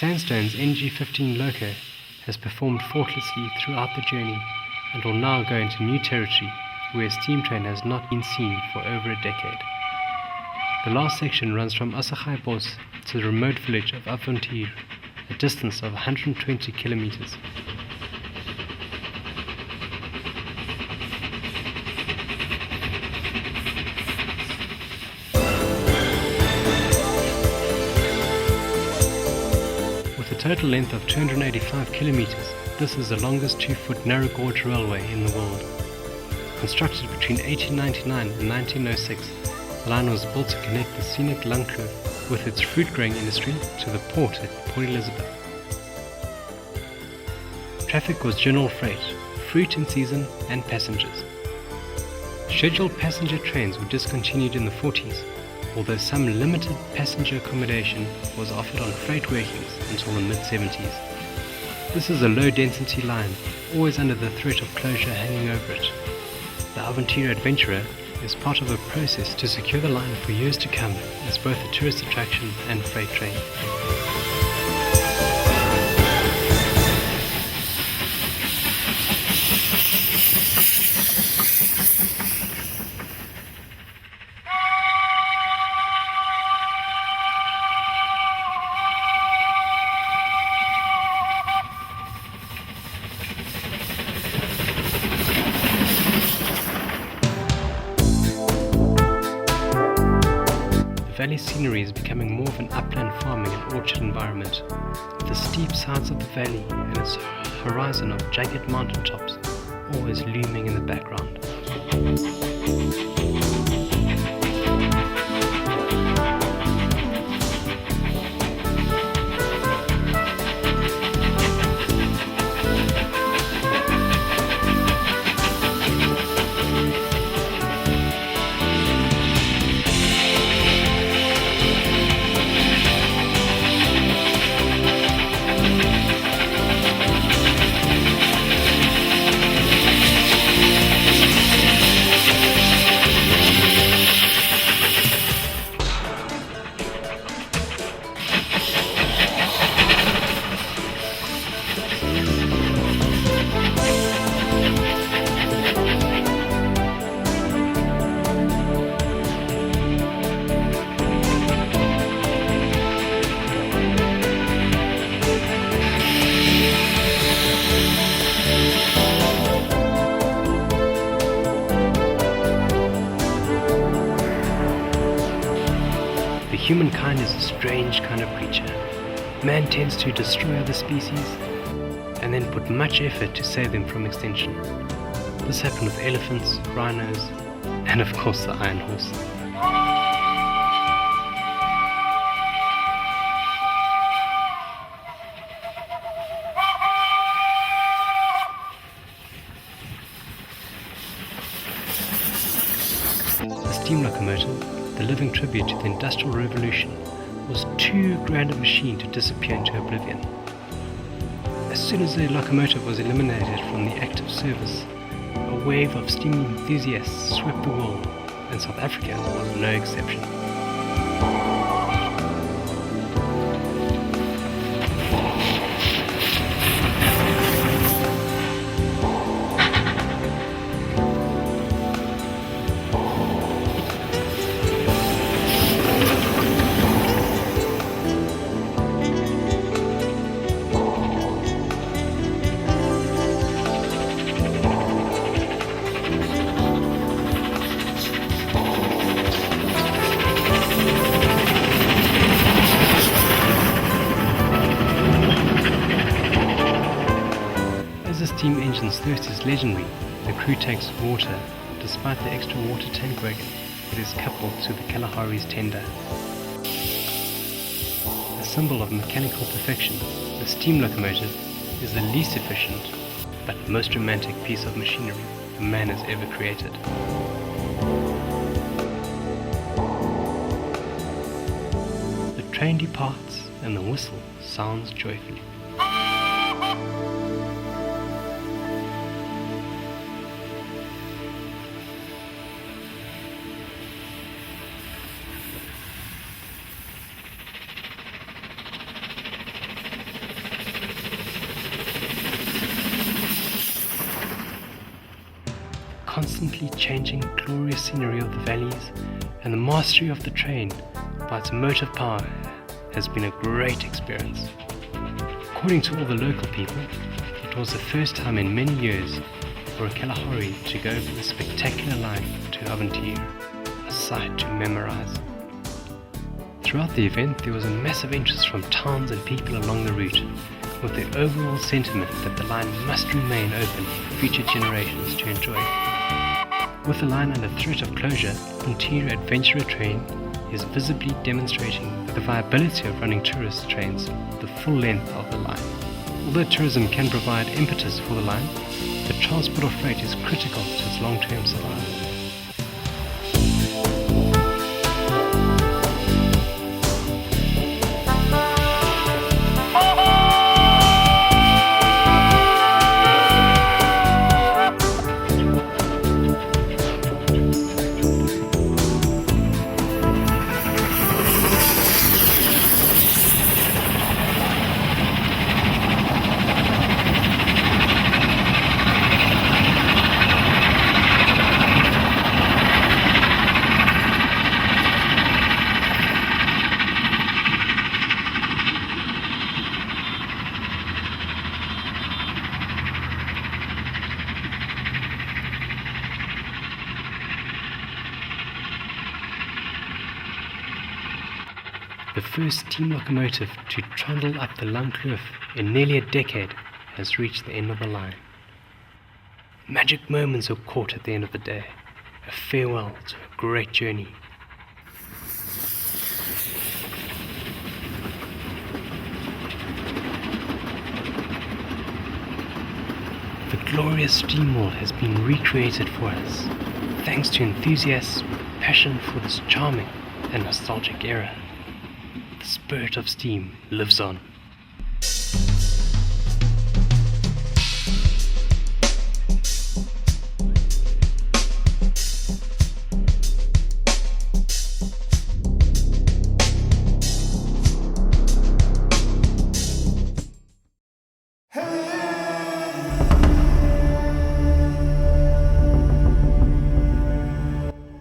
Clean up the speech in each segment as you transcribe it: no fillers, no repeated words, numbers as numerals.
Sandstone's NG15 loco has performed faultlessly throughout the journey and will now go into new territory where a steam train has not been seen for over a decade. The last section runs from Asachai Bos to the remote village of Avontuur, a distance of 120 kilometers. With a total length of 285 kilometers, this is the longest 2-foot narrow gauge railway in the world. Constructed between 1899 and 1906, the line was built to connect the scenic Lanku with its fruit-growing industry to the port at Port Elizabeth. Traffic was general freight, fruit in season and passengers. Scheduled passenger trains were discontinued in the 40s, although some limited passenger accommodation was offered on freight workings until the mid-70s. This is a low-density line, always under the threat of closure hanging over it. The Avontuur Adventurer is part of a process to secure the line for years to come as both a tourist attraction and freight train. The valley scenery is becoming more of an upland farming and orchard environment, with the steep sides of the valley and its horizon of jagged mountaintops always looming in the background. Humankind is a strange kind of creature. Man tends to destroy other species and then put much effort to save them from extinction. This happened with elephants, rhinos, and of course the iron horse. The steam locomotive, the living tribute to the Industrial Revolution, was too grand a machine to disappear into oblivion. As soon as the locomotive was eliminated from the active service, a wave of steam enthusiasts swept the world, and South Africa was no exception. The steam engine's thirst is legendary. The crew takes water, despite the extra water tank wagon that is coupled to the Kalahari's tender. A symbol of mechanical perfection, the steam locomotive is the least efficient but most romantic piece of machinery man has ever created. The train departs and the whistle sounds joyfully. constantly changing glorious scenery of the valleys and the mastery of the train by its motive power has been a great experience. According to all the local people, it was the first time in many years for a Kalahari to go over the spectacular line to Avontuur, a sight to memorize. Throughout the event there was a massive interest from towns and people along the route, with the overall sentiment that the line must remain open for future generations to enjoy. With the line under threat of closure, Avontuur Adventurer Train is visibly demonstrating the viability of running tourist trains the full length of the line. Although tourism can provide impetus for the line, the transport of freight is critical to its long-term survival. The first steam locomotive to trundle up the Lang Kloof in nearly a decade has reached the end of the line. Magic moments are caught at the end of the day, a farewell to a great journey. The glorious steam wall has been recreated for us, thanks to enthusiasts with passion for this charming and nostalgic era. The spirit of steam lives on.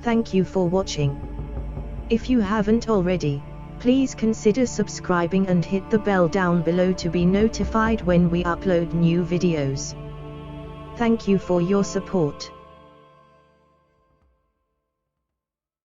Thank you for watching. If you haven't already, please consider subscribing and hit the bell down below to be notified when we upload new videos. Thank you for your support.